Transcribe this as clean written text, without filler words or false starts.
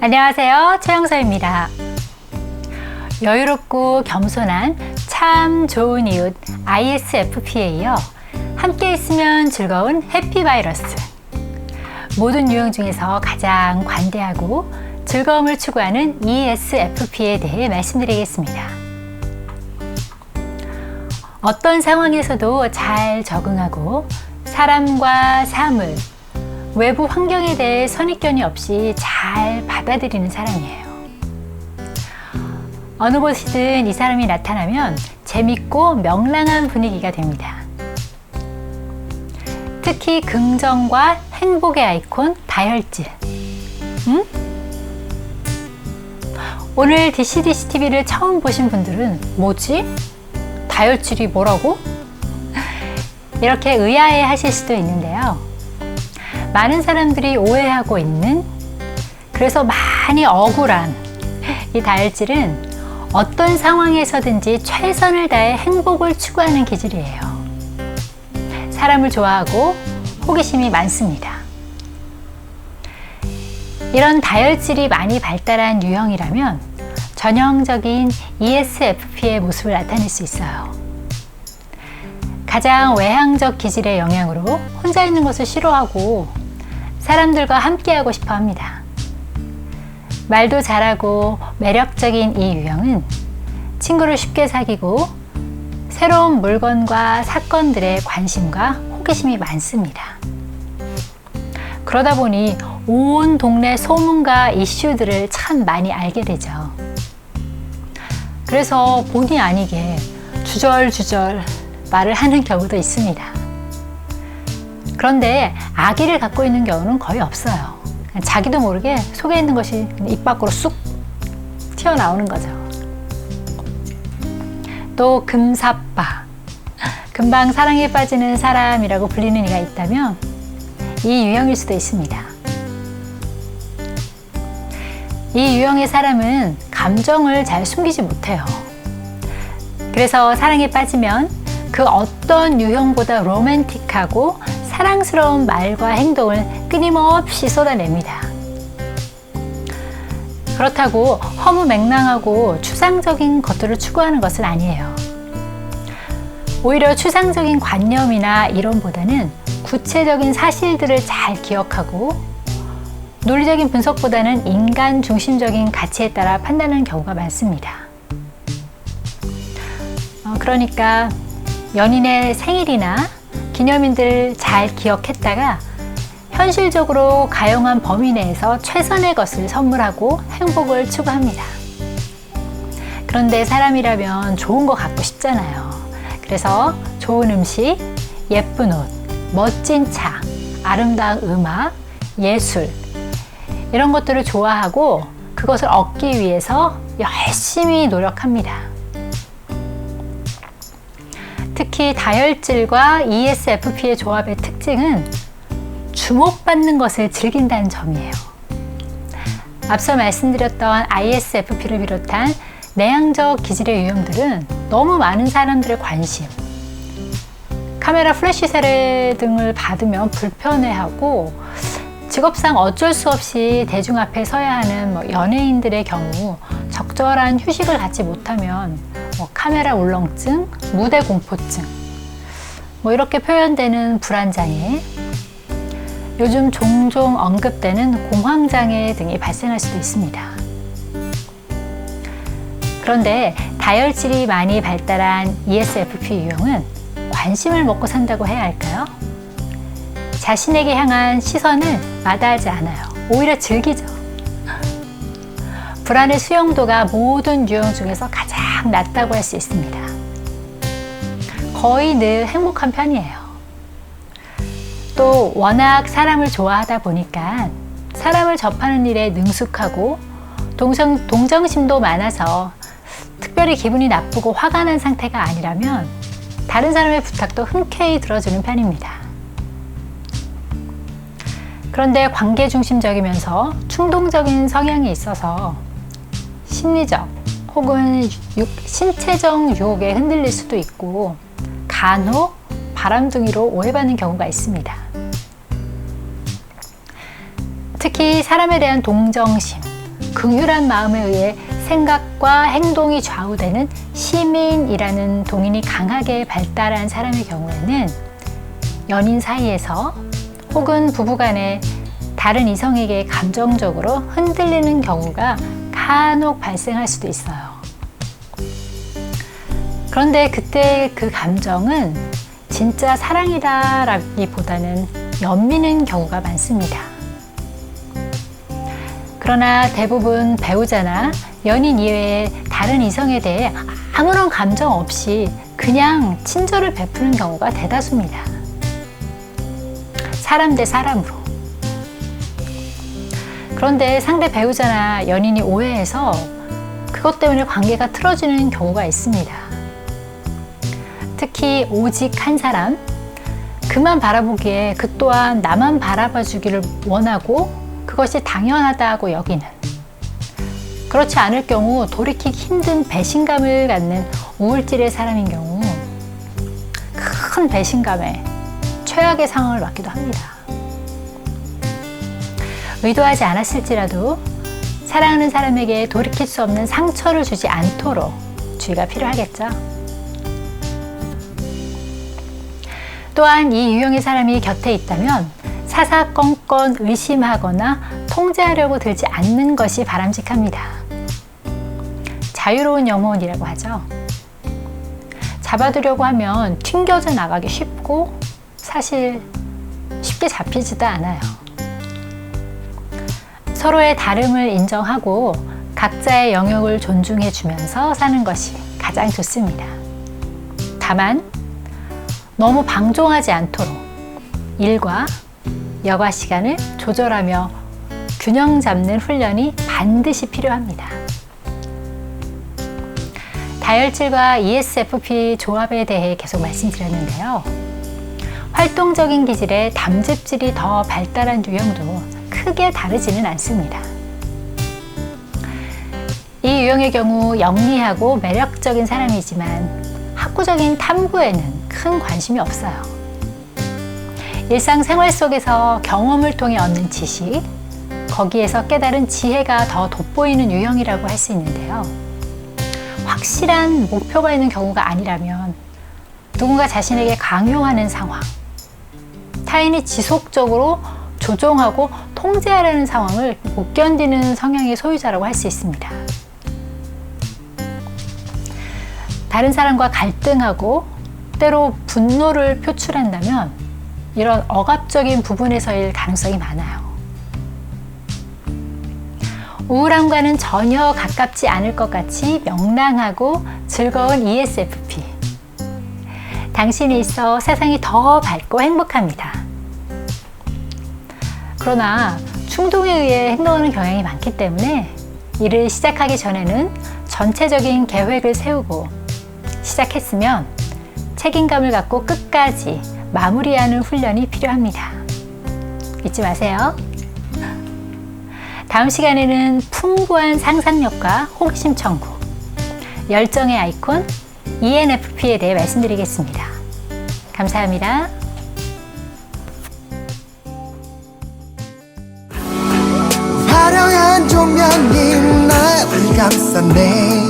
안녕하세요, 최영서입니다. 여유롭고 겸손한 참 좋은 이웃 ISFP에 이어 함께 있으면 즐거운 해피바이러스, 모든 유형 중에서 가장 관대하고 즐거움을 추구하는 ESFP에 대해 말씀드리겠습니다. 어떤 상황에서도 잘 적응하고 사람과 사물, 외부 환경에 대해 선입견이 없이 잘 받아들이는 사람이에요. 어느 곳이든 이 사람이 나타나면 재밌고 명랑한 분위기가 됩니다. 특히 긍정과 행복의 아이콘 다혈질. 오늘 DCDCTV를 처음 보신 분들은 뭐지? 다혈질이 뭐라고? 이렇게 의아해 하실 수도 있는데요. 많은 사람들이 오해하고 있는, 그래서 많이 억울한 이 다혈질은 어떤 상황에서든지 최선을 다해 행복을 추구하는 기질이에요. 사람을 좋아하고 호기심이 많습니다. 이런 다혈질이 많이 발달한 유형이라면 전형적인 ESFP의 모습을 나타낼 수 있어요. 가장 외향적 기질의 영향으로 혼자 있는 것을 싫어하고 사람들과 함께하고 싶어 합니다. 말도 잘하고 매력적인 이 유형은 친구를 쉽게 사귀고 새로운 물건과 사건들에 관심과 호기심이 많습니다. 그러다 보니 온 동네 소문과 이슈들을 참 많이 알게 되죠. 그래서 본의 아니게 주절주절 말을 하는 경우도 있습니다. 그런데 악의를 갖고 있는 경우는 거의 없어요. 자기도 모르게 속에 있는 것이 입 밖으로 쑥 튀어나오는 거죠. 또 금사빠, 금방 사랑에 빠지는 사람이라고 불리는 이가 있다면 이 유형일 수도 있습니다. 이 유형의 사람은 감정을 잘 숨기지 못해요. 그래서 사랑에 빠지면 그 어떤 유형보다 로맨틱하고 사랑스러운 말과 행동을 끊임없이 쏟아냅니다. 그렇다고 허무맹랑하고 추상적인 것들을 추구하는 것은 아니에요. 오히려 추상적인 관념이나 이론보다는 구체적인 사실들을 잘 기억하고 논리적인 분석보다는 인간 중심적인 가치에 따라 판단하는 경우가 많습니다. 그러니까 연인의 생일이나 기념일들을 잘 기억했다가 현실적으로 가용한 범위 내에서 최선의 것을 선물하고 행복을 추구합니다. 그런데 사람이라면 좋은 거 갖고 싶잖아요. 그래서 좋은 음식, 예쁜 옷, 멋진 차, 아름다운 음악, 예술, 이런 것들을 좋아하고 그것을 얻기 위해서 열심히 노력합니다. 특히 다혈질과 ESFP의 조합의 특징은 주목받는 것을 즐긴다는 점이에요. 앞서 말씀드렸던 ISFP를 비롯한 내향적 기질의 유형들은 너무 많은 사람들의 관심, 카메라 플래시 세례 등을 받으면 불편해하고 직업상 어쩔 수 없이 대중 앞에 서야 하는 연예인들의 경우 적절한 휴식을 갖지 못하면 카메라 울렁증, 무대 공포증, 이렇게 표현되는 불안장애, 요즘 종종 언급되는 공황장애 등이 발생할 수도 있습니다. 그런데 다혈질이 많이 발달한 ESFP 유형은 관심을 먹고 산다고 해야 할까요? 자신에게 향한 시선을 마다하지 않아요. 오히려 즐기죠. 불안의 수용도가 모든 유형 중에서 가장 낮다고 할 수 있습니다. 거의 늘 행복한 편이에요. 또 워낙 사람을 좋아하다 보니까 사람을 접하는 일에 능숙하고 동정심도 많아서 특별히 기분이 나쁘고 화가 난 상태가 아니라면 다른 사람의 부탁도 흔쾌히 들어주는 편입니다. 그런데 관계 중심적이면서 충동적인 성향이 있어서 심리적 혹은 신체적 유혹에 흔들릴 수도 있고 간혹 바람둥이로 오해받는 경우가 있습니다. 특히 사람에 대한 동정심, 긍휼한 마음에 의해 생각과 행동이 좌우되는 시민이라는 동인이 강하게 발달한 사람의 경우에는 연인 사이에서 혹은 부부간에 다른 이성에게 감정적으로 흔들리는 경우가 간혹 발생할 수도 있어요. 그런데 그때 그 감정은 진짜 사랑이다라기보다는 연민인 경우가 많습니다. 그러나 대부분 배우자나 연인 이외에 다른 이성에 대해 아무런 감정 없이 그냥 친절을 베푸는 경우가 대다수입니다. 사람 대 사람으로. 그런데 상대 배우자나 연인이 오해해서 그것 때문에 관계가 틀어지는 경우가 있습니다. 특히 오직 한 사람, 그만 바라보기에 그 또한 나만 바라봐 주기를 원하고 그것이 당연하다고 여기는, 그렇지 않을 경우 돌이키기 힘든 배신감을 갖는 우울질의 사람인 경우 큰 배신감에 최악의 상황을 맞기도 합니다. 의도하지 않았을지라도 사랑하는 사람에게 돌이킬 수 없는 상처를 주지 않도록 주의가 필요하겠죠. 또한 이 유형의 사람이 곁에 있다면 사사건건 의심하거나 통제하려고 들지 않는 것이 바람직합니다. 자유로운 영혼이라고 하죠. 잡아두려고 하면 튕겨져 나가기 쉽고 사실 쉽게 잡히지도 않아요. 서로의 다름을 인정하고 각자의 영역을 존중해 주면서 사는 것이 가장 좋습니다. 다만 너무 방종하지 않도록 일과 여가 시간을 조절하며 균형 잡는 훈련이 반드시 필요합니다. 다혈질과 ESFP 조합에 대해 계속 말씀드렸는데요. 활동적인 기질에 담즙질이 더 발달한 유형도 크게 다르지는 않습니다. 이 유형의 경우 영리하고 매력적인 사람이지만 학구적인 탐구에는 큰 관심이 없어요. 일상생활 속에서 경험을 통해 얻는 지식, 거기에서 깨달은 지혜가 더 돋보이는 유형이라고 할 수 있는데요. 확실한 목표가 있는 경우가 아니라면 누군가 자신에게 강요하는 상황, 타인이 지속적으로 조종하고 통제하려는 상황을 못 견디는 성향의 소유자라고 할 수 있습니다. 다른 사람과 갈등하고 때로 분노를 표출한다면 이런 억압적인 부분에서일 가능성이 많아요. 우울함과는 전혀 가깝지 않을 것 같이 명랑하고 즐거운 ESFP. 당신이 있어 세상이 더 밝고 행복합니다. 그러나 충동에 의해 행동하는 경향이 많기 때문에 일을 시작하기 전에는 전체적인 계획을 세우고 시작했으면 책임감을 갖고 끝까지 마무리하는 훈련이 필요합니다. 잊지 마세요. 다음 시간에는 풍부한 상상력과 호기심 천국, 열정의 아이콘 ENFP에 대해 말씀드리겠습니다. 감사합니다. 화려한 조명이 나를 감싸네.